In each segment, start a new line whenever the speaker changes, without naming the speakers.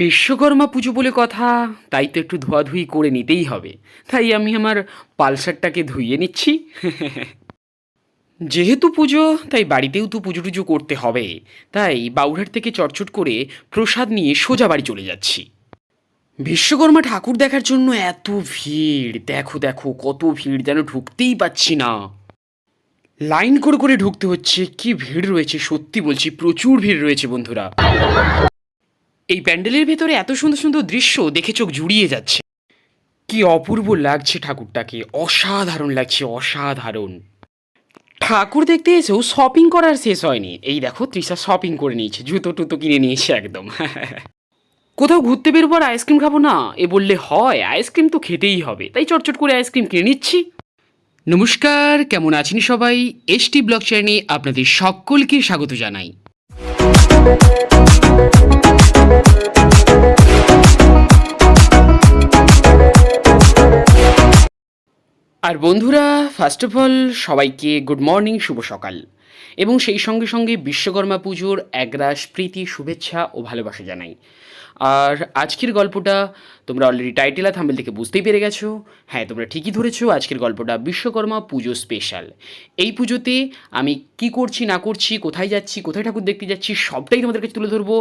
বিশ্বকর্মা পুজো বলে কথা, তাই তো একটু ধোয়াধুয়ি করে নিতেই হবে। তাই আমি আমার পালসারটাকে ধুইয়ে নিচ্ছি। যেহেতু পুজো, তাই বাড়িতেও তো পুজো টুজো করতে হবে। তাই বাউরহাট থেকে চটচট করে প্রসাদ নিয়ে সোজা বাড়ি চলে যাচ্ছি। বিশ্বকর্মা ঠাকুর দেখার জন্য এত ভিড়, দেখো দেখো কত ভিড়, যেন ঢুকতেই পাচ্ছি না। লাইন করে করে ঢুকতে হচ্ছে, কি ভিড় রয়েছে, সত্যি বলছি প্রচুর ভিড় রয়েছে বন্ধুরা। এই প্যান্ডেলের ভেতরে এত সুন্দর সুন্দর দৃশ্য দেখে চোখ জুড়িয়ে যাচ্ছে। কি অপূর্ব লাগছে ঠাকুরটাকে, অসাধারণ লাগছে, অসাধারণ। ঠাকুর দেখতে এসেও শপিং করার শেষ হয়নি। এই দেখো তৃষা শপিং করে নিয়েছে, জুতো টুতো কিনে নিয়েছে একদম। কোথাও ঘুরতে বেরোবো আর আইসক্রিম খাবো না এ বললে হয়, আইসক্রিম তো খেতেই হবে, তাই চটচট করে আইসক্রিম কিনে নিচ্ছি। নমস্কার, কেমন আছেন সবাই? এসটি ব্লগ চ্যানেলে আপনাদের সকলকে স্বাগত জানাই। আর বন্ধুরা, ফার্স্ট অফ অল সবাইকে গুড মর্নিং, শুভ সকাল, এবং সেই সঙ্গে সঙ্গে বিশ্বকর্মা পুজোর একরাশ প্রীতি, শুভেচ্ছা ও ভালোবাসা জানাই। আর আজকের গল্পটা তোমরা অলরেডি টাইটেল আর থাম্বনেল থেকে বুঝতেই পেরে গেছো। হ্যাঁ, তোমরা ঠিকই ধরেছো, আজকের গল্পটা বিশ্বকর্মা পুজো স্পেশাল। এই পুজোতে আমি কি করছি না করছি, কোথায় যাচ্ছি, কোথায় ঠাকুর দেখতে যাচ্ছি, সবটাই তোমাদের কাছে তুলে ধরবো।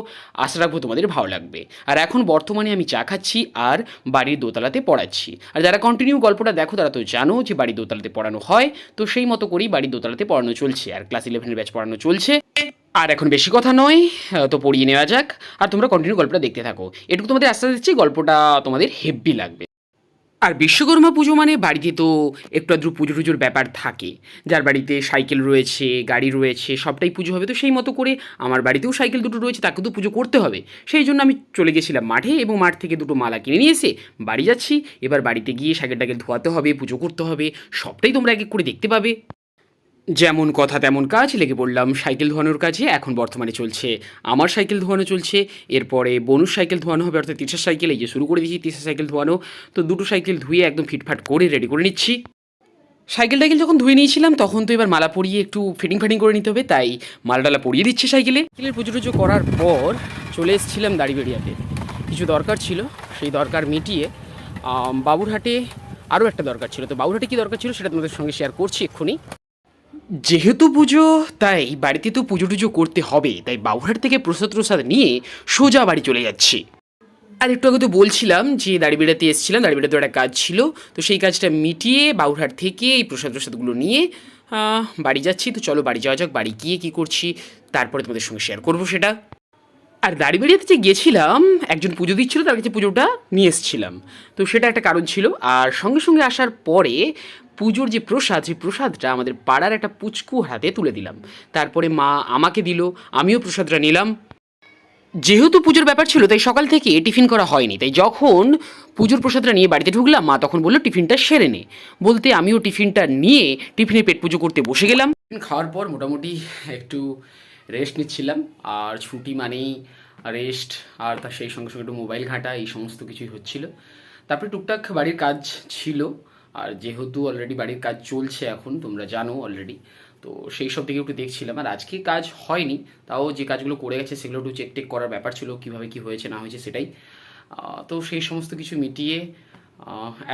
আশা রাখবো তোমাদের ভালো লাগবে। আর এখন বর্তমানে আমি চা খাচ্ছি আর বাড়ির দোতলাতে পড়াচ্ছি। আর যারা কন্টিনিউ গল্পটা দেখো তারা তো জানো যে বাড়ির দোতলাতে পড়ানো হয়, তো সেই মতো করেই বাড়ির দোতলাতে পড়ানো চলছে, আর ক্লাস 11 ব্যাচ পড়ানো চলছে। আর এখন বেশি কথা নয়, তো পড়িয়ে নেওয়া যাক। আর তোমরা কন্টিনিউ গল্পটা দেখতে থাকো, এটুকু তোমাদের আশ্বাস দিচ্ছি গল্পটা তোমাদের হেভি লাগবে। আর বিশ্বকর্মা পুজো মানে বাড়িতে তো একটু আধটু পুজো টুজোর ব্যাপার থাকে। যার বাড়িতে সাইকেল রয়েছে, গাড়ি রয়েছে, সবটাই পুজো হবে। তো সেই মতো করে আমার বাড়িতেও সাইকেল দুটো রয়েছে, তাকে তো পুজো করতে হবে। সেই জন্য আমি চলে গেছিলাম মাঠে, এবং মাঠ থেকে দুটো মালা কিনে নিয়ে এসে বাড়ি যাচ্ছি। এবার বাড়িতে গিয়ে সাইকেলটাকে ধোয়াতে হবে, পুজো করতে হবে, সবটাই তোমরা এক এক করে দেখতে পাবে। যেমন কথা তেমন কাজ, লেগে পড়লাম সাইকেল ধোয়ানোর কাজে। এখন বর্তমানে চলছে আমার সাইকেল ধোয়ানো চলছে, এরপরে বনুর সাইকেল ধোয়ানো হবে, অর্থাৎ তিশার সাইকেল। এই যে শুরু করে দিয়েছি তিশার সাইকেল ধোয়ানো। তো দুটো সাইকেল ধুয়ে একদম ফিটফাট করে রেডি করে নিচ্ছি। সাইকেল টাইকেল যখন ধুয়ে নিয়েছিলাম তখন তো এবার মালা পরিয়ে একটু ফিটিং করে নিতে হবে, তাই মালাটালা পরিয়ে দিচ্ছি সাইকেলে। সাইকেলের পুজো টুজো করার পর চলে এসেছিলাম দাড়িবেড়িয়াতে, কিছু দরকার ছিল, সেই দরকার মিটিয়ে বাবুরহাটে আরও একটা দরকার ছিল। তো বাবুরহাটে কী দরকার ছিল সেটা তোমাদের সঙ্গে শেয়ার করছি এক্ষুনি। যেহেতু পুজো, তাই বাড়িতে তো পুজো টুজো করতে হবে, তাই বাবুরহাট থেকে প্রসাদ নিয়ে সোজা বাড়ি চলে যাচ্ছি। আর একটু আগে তো বলছিলাম যে দাড়িবেড়াতে এসেছিলাম, দাড়িবেড়াতে একটা কাজ ছিল, তো সেই কাজটা মিটিয়ে বাবুরহাট থেকে এই প্রসাদগুলো নিয়ে বাড়ি যাচ্ছি। তো চলো বাড়ি যাওয়া যাক। বাড়ি গিয়ে কী করছি তারপরে তোমাদের সঙ্গে শেয়ার করবো সেটা। আর দাড়িবেড়িয়াতে যে গেছিলাম, একজন পুজো দিচ্ছিল, তার কাছে পুজোটা নিয়ে এসেছিলাম, তো সেটা একটা কারণ ছিল। আর সঙ্গে সঙ্গে আসার পরে পুজোর যে প্রসাদ, সেই প্রসাদটা আমাদের পাড়ার একটা পুচকু হাতে তুলে দিলাম। তারপরে মা আমাকে দিল, আমিও প্রসাদটা নিলাম। যেহেতু পুজোর ব্যাপার ছিল, তাই সকাল থেকে টিফিন করা হয়নি, তাই যখন পুজোর প্রসাদটা নিয়ে বাড়িতে ঢুকলাম, মা তখন বললো টিফিনটা সেরে নে। বলতে আমিও টিফিনটা নিয়ে টিফিনে পেট পুজো করতে বসে গেলাম। খাওয়ার পর মোটামুটি একটু রেস্ট নিচ্ছিলাম, আর ছুটি মানেই রেস্ট, আর তার সেই সঙ্গে সঙ্গে একটু মোবাইল ঘাঁটা, এই সমস্ত কিছুই হচ্ছিল। তারপরে টুকটাক বাড়ির কাজ ছিল, আর যেহেতু অলরেডি বাড়ির কাজ চলছে এখন, তোমরা জানো অলরেডি, তো সেই সব দিকে একটু দেখছিলাম। আর আজকে কাজ হয়নি, তাও যে কাজগুলো করে গেছে সেগুলো একটু চেক করার ব্যাপার ছিল, কীভাবে কী হয়েছে না হয়েছে সেটাই। তো সেই সমস্ত কিছু মিটিয়ে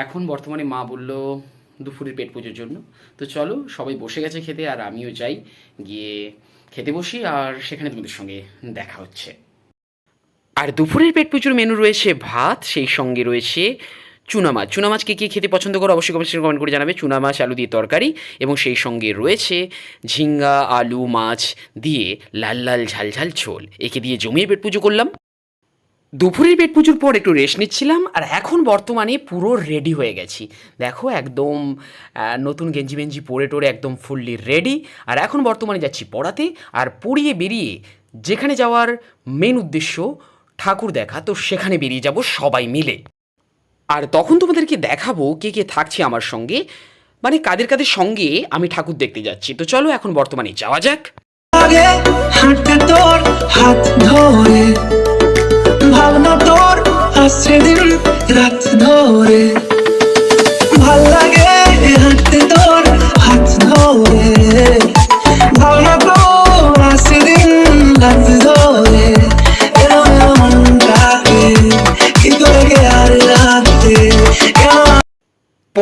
এখন বর্তমানে মা বলল দুপুরের পেট পুজোর জন্য। তো চলো, সবাই বসে গেছে খেতে, আর আমিও যাই, গিয়ে খেতে বসি, আর সেখানে তোমাদের সঙ্গে দেখা হচ্ছে। আর দুপুরের পেট পুজোর মেনু রয়েছে ভাত, সেই সঙ্গে রয়েছে চুনা মাছ। চুনা মাছ কে কে খেতে পছন্দ করো অবশ্যই কমেন্ট করে জানাবে। চুনা মাছ আলু দিয়ে তরকারি, এবং সেই সঙ্গে রয়েছে ঝিঙ্গা আলু মাছ দিয়ে লাল লাল ঝাল ঝাল ঝোল। একে দিয়ে জমিয়ে পেট পুজো করলাম। দুপুরের পেট পুজোর পর একটু রেস্ট নিচ্ছিলাম, আর এখন বর্তমানে পুরো রেডি হয়ে গেছি। দেখো একদম নতুন গেঞ্জি পরে টোরে একদম ফুললি রেডি। আর এখন বর্তমানে যাচ্ছি পড়াতে, আর পড়িয়ে বেরিয়ে যেখানে যাওয়ার মেন উদ্দেশ্য ঠাকুর দেখা, তো সেখানে বেরিয়ে যাব সবাই মিলে। আর তখন তোমাদেরকে দেখাবো কে কে থাকছে আমার সঙ্গে, মানে কাদের কাদের সঙ্গে আমি ঠাকুর দেখতে যাচ্ছি। তো চলো এখন বর্তমানে যাওয়া যাক। হাঁটতে তোর হাত ধরে, ভাবনা তোর আসছে দিন রাত ধরে, ভাল লাগে হাঁটতে তোর হাত ধরে, ভাবনা তোর আসছে দিন রাত ধরে, এলো মনটাকে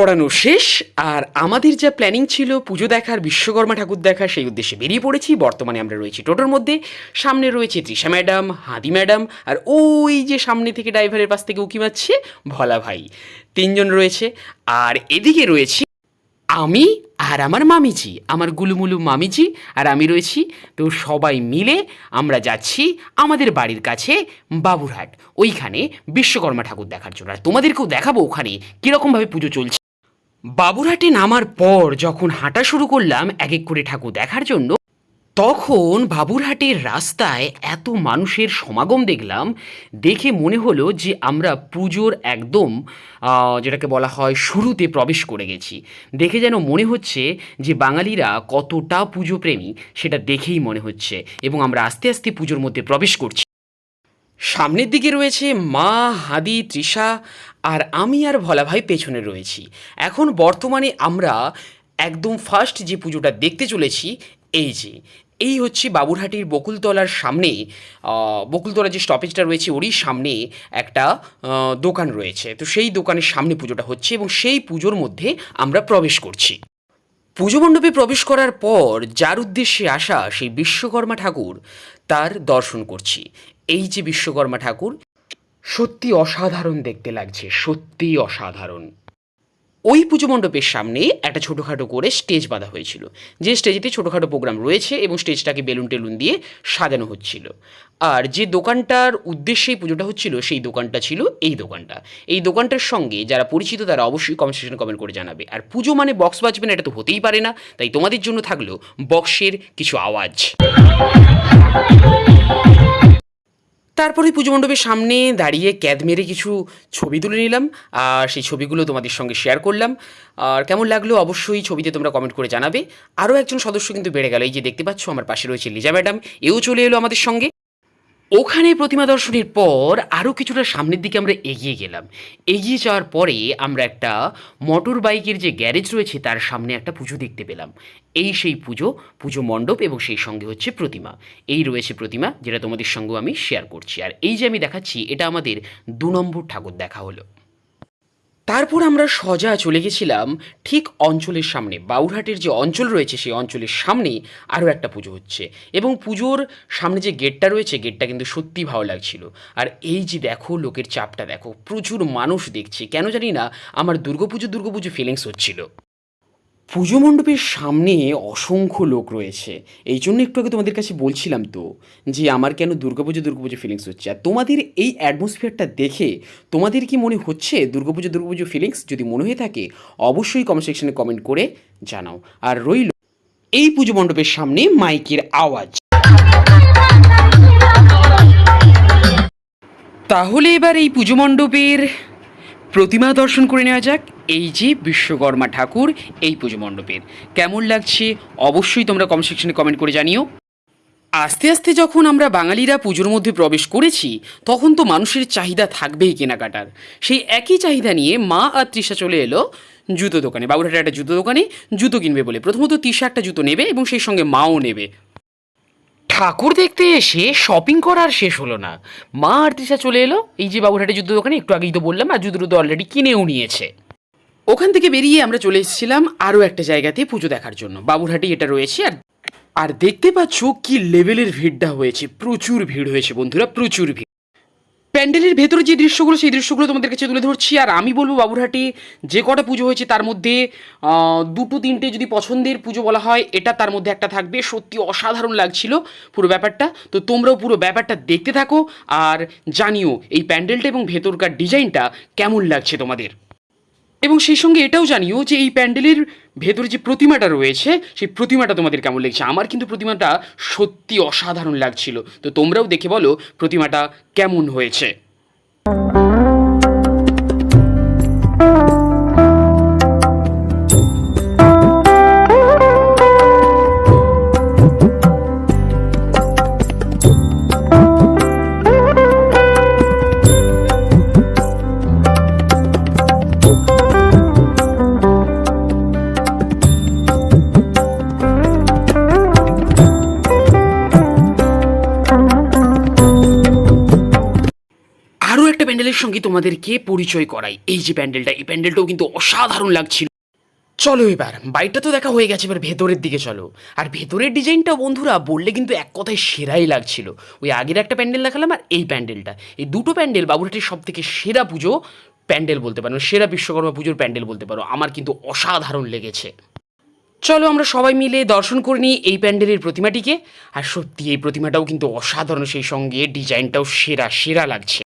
পড়ানো শেষ, আর আমাদের যা প্ল্যানিং ছিল পুজো দেখার, বিশ্বকর্মা ঠাকুর দেখার, সেই উদ্দেশ্যে বেরিয়ে পড়েছি। বর্তমানে আমরা রয়েছি টোটোর মধ্যে। সামনে রয়েছে তৃষা ম্যাডাম, হাদি ম্যাডাম, আর ওই যে সামনে থেকে ড্রাইভারের পাশ থেকে উকি মারছে ভোলা ভাই। তিনজন রয়েছে। আর এদিকে রয়েছি আমি আর আমার মামিজি, আমার গুলুমুলু মামিজি, আর আমি রয়েছি। তো সবাই মিলে আমরা যাচ্ছি আমাদের বাড়ির কাছে বাবুরহাট, ওইখানে বিশ্বকর্মা ঠাকুর দেখার জন্য। আর তোমাদেরকেও দেখাবো ওখানে কীরকমভাবে পুজো চলছে। বাবুরহাটে নামার পর যখন হাঁটা শুরু করলাম এক এক করে ঠাকুর দেখার জন্য, তখন বাবুরহাটের রাস্তায় এত মানুষের সমাগম দেখলাম, দেখে মনে হলো যে আমরা পুজোর একদম যেটাকে বলা হয় শুরুতে প্রবেশ করে গেছি। দেখে যেন মনে হচ্ছে যে বাঙালিরা কতটা পুজো প্রেমী সেটা দেখেই মনে হচ্ছে, এবং আমরা আস্তে আস্তে পুজোর মধ্যে প্রবেশ করছি। সামনের দিকে রয়েছে মা, হাদি, তৃষা, আর আমি আর ভোলা ভাই পেছনে রয়েছি। এখন বর্তমানে আমরা একদম ফার্স্ট যে পুজোটা দেখতে চলেছি, এই হচ্ছে বাবুরহাটির বকুলতলার সামনে, বকুলতলার যে স্টপেজটা রয়েছে ওরই সামনে একটা দোকান রয়েছে। তো সেই দোকানের সামনে পুজোটা হচ্ছে, এবং সেই পুজোর মধ্যে আমরা প্রবেশ করছি। পুজো মণ্ডপে প্রবেশ করার পর যার উদ্দেশ্যে আসা সেই বিশ্বকর্মা ঠাকুর, তার দর্শন করছি। এই যে বিশ্বকর্মা ঠাকুর, সত্যি অসাধারণ দেখতে লাগছে, সত্যি অসাধারণ। ওই পুজো মণ্ডপের সামনে একটা ছোটোখাটো করে স্টেজ বাঁধা হয়েছিল, যে স্টেজেতে ছোটোখাটো প্রোগ্রাম রয়েছে, এবং স্টেজটাকে বেলুন টেলুন দিয়ে সাজানো হচ্ছিল। আর যে দোকানটার উদ্দেশ্যেই পুজোটা হচ্ছিল, সেই দোকানটা ছিল এই দোকানটা। এই দোকানটার সঙ্গে যারা পরিচিত তারা অবশ্যই কমেন্ট সেকশনে কমেন্ট করে জানাবে। আর পুজো মানে বক্স বাজবে না, এটা তো হতেই পারে না, তাই তোমাদের জন্য থাকলো বক্সের কিছু আওয়াজ। তারপরে পুজো মণ্ডপের সামনে দাঁড়িয়ে ক্যাদ মেরে কিছু ছবি তুলে নিলাম, আর সেই ছবিগুলো তোমাদের সঙ্গে শেয়ার করলাম। আর কেমন লাগলো অবশ্যই ছবিতে তোমরা কমেন্ট করে জানাবে। আরও একজন সদস্য কিন্তু বেড়ে গেল, এই যে দেখতে পাচ্ছ আমার পাশে রয়েছে লিজা ম্যাডাম, এও চলে এলো আমাদের সঙ্গে। ওখানে প্রতিমা দর্শনের পর আরও কিছুটা সামনের দিকে আমরা এগিয়ে গেলাম। এগিয়ে যাওয়ার পরে আমরা একটা মোটর বাইকের যে গ্যারেজ রয়েছে তার সামনে একটা পুজো দেখতে পেলাম। এই সেই পুজো মণ্ডপ, এবং সেই সঙ্গে হচ্ছে প্রতিমা। এই রয়েছে প্রতিমা, যেটা তোমাদের সঙ্গেও আমি শেয়ার করছি। আর এই যে আমি দেখাচ্ছি, এটা আমাদের 2 নম্বর ঠাকুর দেখা হলো। তারপর আমরা সোজা চলে গেছিলাম ঠিক অঞ্চলের সামনে, বাউরহাটের যে অঞ্চল রয়েছে সেই অঞ্চলের সামনে আরও একটা পুজো হচ্ছে, এবং পুজোর সামনে যে গেটটা রয়েছে, গেটটা কিন্তু সত্যি ভালো লাগছিল। আর এই যে দেখো লোকের চাপটা দেখো, প্রচুর মানুষ দেখছে, কেন জানি না আমার দুর্গাপুজো ফিলিংস হচ্ছিল। পুজো মণ্ডপের সামনে অসংখ্য লোক রয়েছে, এই জন্য একটু আগে তোমাদের কাছে বলছিলাম তো যে আমার কেন দুর্গাপুজো ফিলিংস হচ্ছে। আর তোমাদের এই অ্যাটমসফিয়ারটা দেখে তোমাদের কি মনে হচ্ছে দুর্গাপুজো ফিলিংস? যদি মনে হয়ে থাকে অবশ্যই কমেন্ট সেকশনে কমেন্ট করে জানাও। আর রইল এই পুজো মণ্ডপের সামনে মাইকের আওয়াজ। তাহলে এবার এই পুজো মণ্ডপের প্রতিমা দর্শন করে নেওয়া যাক। এই যে বিশ্বকর্মা ঠাকুর, এই পুজো মণ্ডপের কেমন লাগছে অবশ্যই তোমরা কমেন্ট সেকশনে কমেন্ট করে জানিও। আস্তে আস্তে যখন আমরা বাঙালিরা পুজোর মধ্যে প্রবেশ করেছি, তখন তো মানুষের চাহিদা থাকবেই কেনাকাটার। সেই একই চাহিদা নিয়ে মা আর তৃষা চলে এলো জুতো দোকানে, বাবুরহাটের একটা জুতো দোকানে জুতো কিনবে বলে। প্রথমত তৃষা একটা জুতো নেবে, এবং সেই সঙ্গে মাও নেবে। ঠাকুর দেখতে এসে শপিং করার শেষ হলো না, মা আর তৃষা চলে এলো এই যে বাবুরহাটের জুতো দোকানে। একটু আগেই তো বললাম, আর জুতো তো অলরেডি কিনেও নিয়েছে। ওখান থেকে বেরিয়ে আমরা চলে এসেছিলাম আরও একটা জায়গাতে পুজো দেখার জন্য, বাবুরহাটে এটা রয়েছে। আর দেখতে পাচ্ছ কি লেভেলের ভিড়টা হয়েছে, প্রচুর ভিড় হয়েছে বন্ধুরা, প্রচুর ভিড়। প্যান্ডেলের ভেতরে যে দৃশ্যগুলো, সেই দৃশ্যগুলো তোমাদের কাছে তুলে ধরছি। আর আমি বলবো বাবুরহাটে যে কটা পুজো হয়েছে তার মধ্যে 2-3টে যদি পছন্দের পুজো বলা হয়, এটা তার মধ্যে একটা থাকবে। সত্যি অসাধারণ লাগছিল পুরো ব্যাপারটা। তো তোমরাও পুরো ব্যাপারটা দেখতে থাকো, আর জানিও এই প্যান্ডেলটা এবং ভেতরকার ডিজাইনটা কেমন লাগছে তোমাদের। এবং সেই সঙ্গে এটাও জানিও যে এই প্যান্ডেলের ভেতরে যে প্রতিমাটা রয়েছে, সেই প্রতিমাটা তোমাদের কেমন লাগছে। আমার কিন্তু প্রতিমাটা সত্যি অসাধারণ লাগছিল। তো তোমরাও দেখে বলো প্রতিমাটা কেমন হয়েছে। একটা প্যান্ডেলের সঙ্গে তোমাদেরকে পরিচয় করাই। এই যে প্যান্ডেলটা, এই প্যান্ডেলটাও কিন্তু অসাধারণ লাগছিল। চলো এবার বাইরটা তো দেখা হয়ে গেছে, এবার ভেতরের দিকে চলো। আর ভেতরের ডিজাইনটা বন্ধুরা বললে কিন্তু এক কথায় সেরাই লাগছিল। ওই আগের একটা প্যান্ডেল দেখালাম আর এই প্যান্ডেলটা, এই দুটো প্যান্ডেল বাবুরহাটের সব থেকে সেরা পুজো প্যান্ডেল বলতে পারো, সেরা বিশ্বকর্মা পুজোর প্যান্ডেল বলতে পারো। আমার কিন্তু অসাধারণ লেগেছে। চলো আমরা সবাই মিলে দর্শন করে নিই এই প্যান্ডেলের প্রতিমাটিকে। আর সত্যি এই প্রতিমাটাও কিন্তু অসাধারণ, সেই সঙ্গে ডিজাইনটাও সেরা সেরা লাগছে।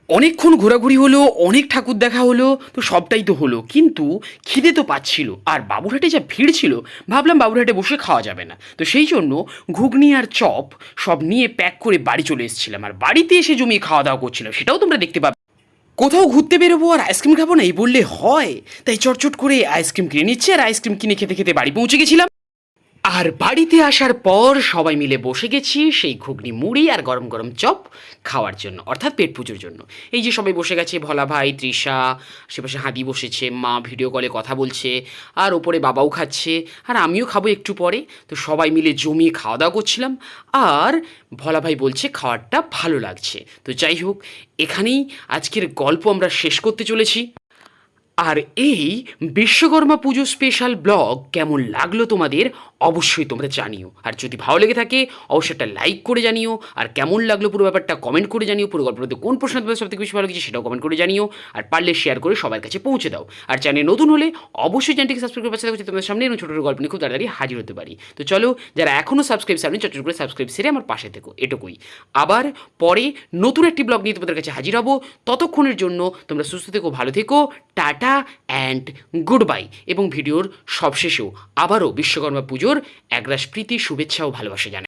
অনেকক্ষণ ঘোরাঘুরি হলো, অনেক ঠাকুর দেখা হলো, তো সবটাই তো হলো, কিন্তু খিদে তো পাচ্ছিল। আর বাবুরহাটে যা ভিড় ছিল, ভাবলাম বাবুরহাটে বসে খাওয়া যাবে না, তো সেই জন্য ঘুগনি আর চপ সব নিয়ে প্যাক করে বাড়ি চলে এসেছিলাম। আর বাড়িতে এসে জমিয়ে খাওয়া দাওয়া করছিলাম, সেটাও তোমরা দেখতে পাবে। কোথাও ঘুরতে বেরোবো আর আইসক্রিম খাবো না এই বললে হয়, তাই চটচট করে আইসক্রিম কিনে নিচ্ছে আর আইসক্রিম কিনে খেতে খেতে বাড়ি পৌঁছে গেছিলাম। আর বাড়িতে আসার পর সবাই মিলে বসে গেছি সেই ঘুগনি মুড়ি আর গরম গরম চপ খাওয়ার জন্য, অর্থাৎ পেট পুজোর জন্য। এই যে সবাই বসে গেছে, ভোলা ভাই, তৃষা, আশেপাশে হাদি বসেছে, মা ভিডিও কলে কথা বলছে, আর ওপরে বাবাও খাচ্ছে, আর আমিও খাবো একটু পরে। তো সবাই মিলে জমিয়ে খাওয়া দাওয়া করছিলাম। আর ভোলা ভাই বলছে খাওয়ারটা ভালো লাগছে। তো যাই হোক, এখানেই আজকের গল্প আমরা শেষ করতে চলেছি। আর এই বিশ্বকর্মা পুজো স্পেশাল ব্লগ কেমন লাগলো তোমাদের অবশ্যই তোমরা জানিও। আর যদি ভালো লেগে থাকে অবশ্যই একটা লাইক করে জানিও। আর কেমন লাগলো পুরো ব্যাপারটা কমেন্ট করে জানিও। পুরো গল্পটাতে কোন প্রশ্ন তোমাদের সবথেকে বেশি ভালো লেগেছে সেটাও কমেন্ট করে জানিও। আর পারলে শেয়ার করে সবার কাছে পৌঁছে দাও। আর চ্যানেল নতুন হলে অবশ্যই চ্যানেলটিকে সাবস্ক্রাইব করে পাশে থাকছে, তোমাদের সামনে এরকম ছোটো ছোটো গল্প নিয়ে খুব তাড়াতাড়ি হাজির হতে পারি। তো চলো, যারা এখনও সাবস্ক্রাইব সামনে চট করে সাবস্ক্রাইব সেরে আমার পাশে থেকো, এটুকুই। আবার পরে নতুন একটি ব্লগ নিয়ে তোমাদের কাছে হাজির হব। ততক্ষণের জন্য তোমরা সুস্থ থেকো, ভালো থেকো, টাটা অ্যান্ড গুড বাই। এবং ভিডিওর সবশেষেও আবারও বিশ্বকর্মা পুজোর একরাশ প্রীতি, শুভেচ্ছা ও ভালোবাসা জানাই।